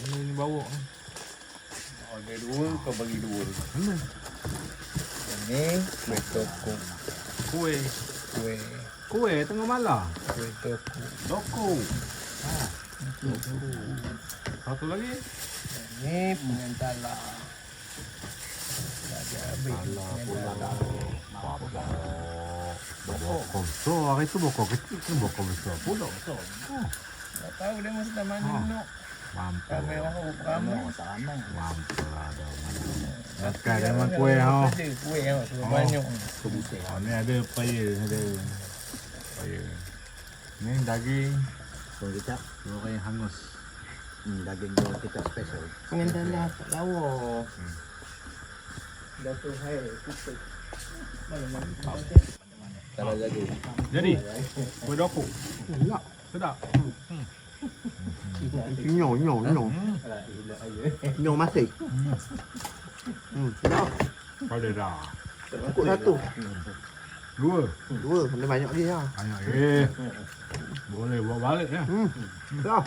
Ini bawa. Ada dua, kau bagi dua. Ini kue toko. Kue. Kue. Kue tengah malam. Kue toko. Loko. Satu lagi. Ini pengentala. Ada pengentala. Bokok besar. Hari tu bokok kecil kan bokok besar. Pulau besar. Tak tahu dia mesti tak mana nak. Mampu. Kami orang kamu. Mampu lah ada. Makan dengan kue ha. Ada kue ha, banyak. Oh, ni ada paya, ada paya. Ni daging Goreng kecap. goreng hangus. Daging goreng kecap special. Pengentala lawa. Datuk hai kita. Kalau jago. Jadi, kue dapur. Sedap. Nyong masih. Pada dah. Kok satu. Dua. Dua. Ada banyak dia. Banyak boleh bawa balik ya. Dah.